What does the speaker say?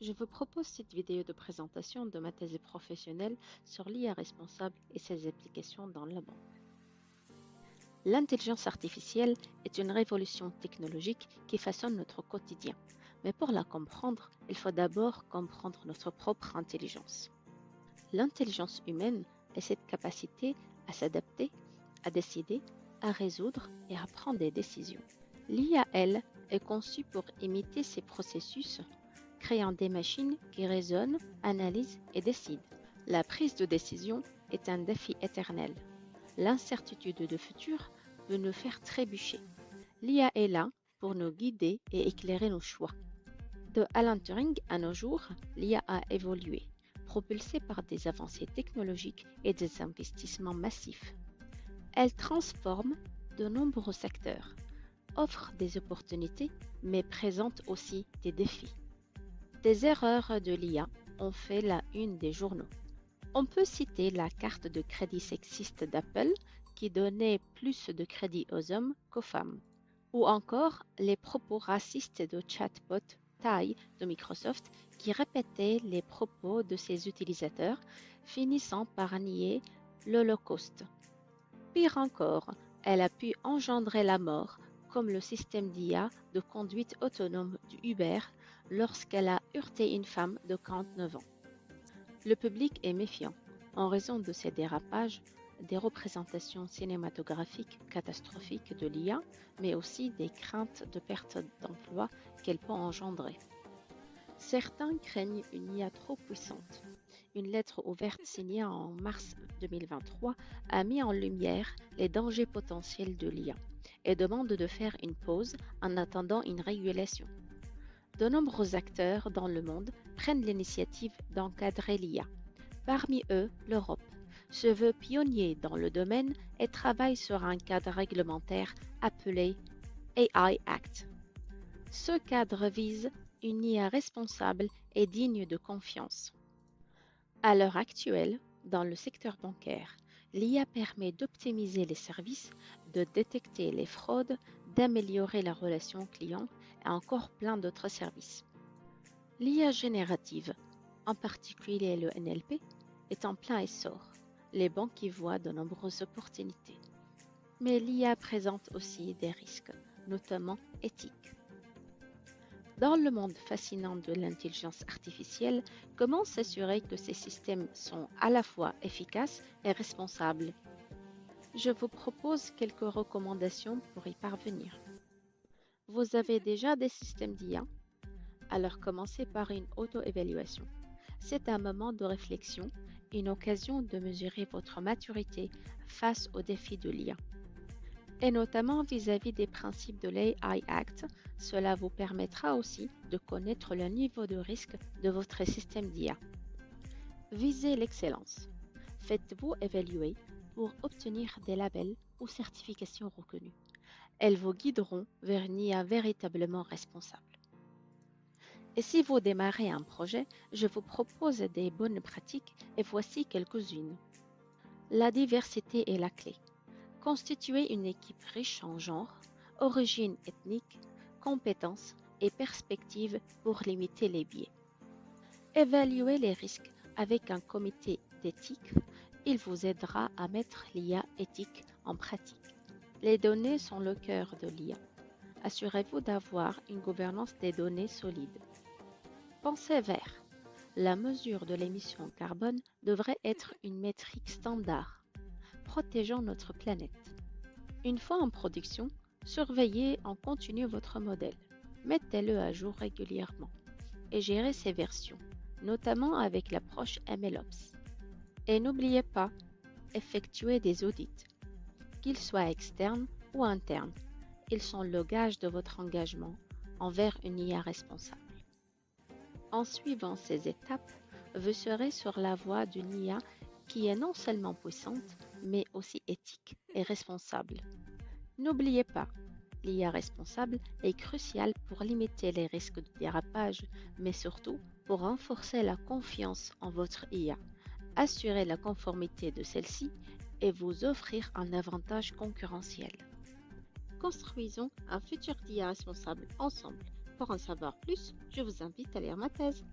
Je vous propose cette vidéo de présentation de ma thèse professionnelle sur l'IA responsable et ses applications dans la banque. L'intelligence artificielle est une révolution technologique qui façonne notre quotidien. Mais pour la comprendre, il faut d'abord comprendre notre propre intelligence. L'intelligence humaine est cette capacité à s'adapter, à décider, à résoudre et à prendre des décisions. L'IA, elle, est conçue pour imiter ces processus, créant des machines qui raisonnent, analysent et décident. La prise de décision est un défi éternel. L'incertitude du futur peut nous faire trébucher. L'IA est là pour nous guider et éclairer nos choix. De Alan Turing à nos jours, l'IA a évolué, propulsée par des avancées technologiques et des investissements massifs. Elle transforme de nombreux secteurs, offre des opportunités, mais présente aussi des défis. Des erreurs de l'IA ont fait la une des journaux. On peut citer la carte de crédit sexiste d'Apple qui donnait plus de crédit aux hommes qu'aux femmes, ou encore les propos racistes de chatbot Tai de Microsoft qui répétait les propos de ses utilisateurs, finissant par nier l'Holocauste. Pire encore, elle a pu engendrer la mort, comme le système d'IA de conduite autonome du Uber lorsqu'elle a heurté une femme de 49 ans. Le public est méfiant en raison de ces dérapages, des représentations cinématographiques catastrophiques de l'IA, mais aussi des craintes de perte d'emploi qu'elle peut engendrer. Certains craignent une IA trop puissante. Une lettre ouverte signée en mars 2023 a mis en lumière les dangers potentiels de l'IA et demande de faire une pause en attendant une régulation. De nombreux acteurs dans le monde prennent l'initiative d'encadrer l'IA. Parmi eux, l'Europe se veut pionnier dans le domaine et travaille sur un cadre réglementaire appelé AI Act. Ce cadre vise une IA responsable et digne de confiance. À l'heure actuelle, dans le secteur bancaire, l'IA permet d'optimiser les services, de détecter les fraudes, d'améliorer la relation client et encore plein d'autres services. L'IA générative, en particulier le NLP, est en plein essor. Les banques y voient de nombreuses opportunités. Mais l'IA présente aussi des risques, notamment éthiques. Dans le monde fascinant de l'intelligence artificielle, comment s'assurer que ces systèmes sont à la fois efficaces et responsables? Je vous propose quelques recommandations pour y parvenir. Vous avez déjà des systèmes d'IA? Alors commencez par une auto-évaluation. C'est un moment de réflexion, une occasion de mesurer votre maturité face aux défis de l'IA. Et notamment vis-à-vis des principes de l'AI Act, cela vous permettra aussi de connaître le niveau de risque de votre système d'IA. Visez l'excellence. Faites-vous évaluer pour obtenir des labels ou certifications reconnues. Elles vous guideront vers une IA véritablement responsable. Et si vous démarrez un projet, je vous propose des bonnes pratiques et voici quelques-unes. La diversité est la clé. Constituez une équipe riche en genre, origine ethnique, compétences et perspectives pour limiter les biais. Évaluez les risques avec un comité d'éthique. Il vous aidera à mettre l'IA éthique en pratique. Les données sont le cœur de l'IA. Assurez-vous d'avoir une gouvernance des données solide. Pensez vert. La mesure de l'émission carbone devrait être une métrique standard. Protégeons notre planète. Une fois en production, surveillez en continu votre modèle. Mettez-le à jour régulièrement et gérez ses versions, notamment avec l'approche MLOps. Et n'oubliez pas, effectuez des audits, qu'ils soient externes ou internes. Ils sont le gage de votre engagement envers une IA responsable. En suivant ces étapes, vous serez sur la voie d'une IA qui est non seulement puissante, mais aussi éthique et responsable. N'oubliez pas, l'IA responsable est cruciale pour limiter les risques de dérapage, mais surtout pour renforcer la confiance en votre IA, assurer la conformité de celle-ci et vous offrir un avantage concurrentiel. Construisons un futur d'IA responsable ensemble. Pour en savoir plus, je vous invite à lire ma thèse.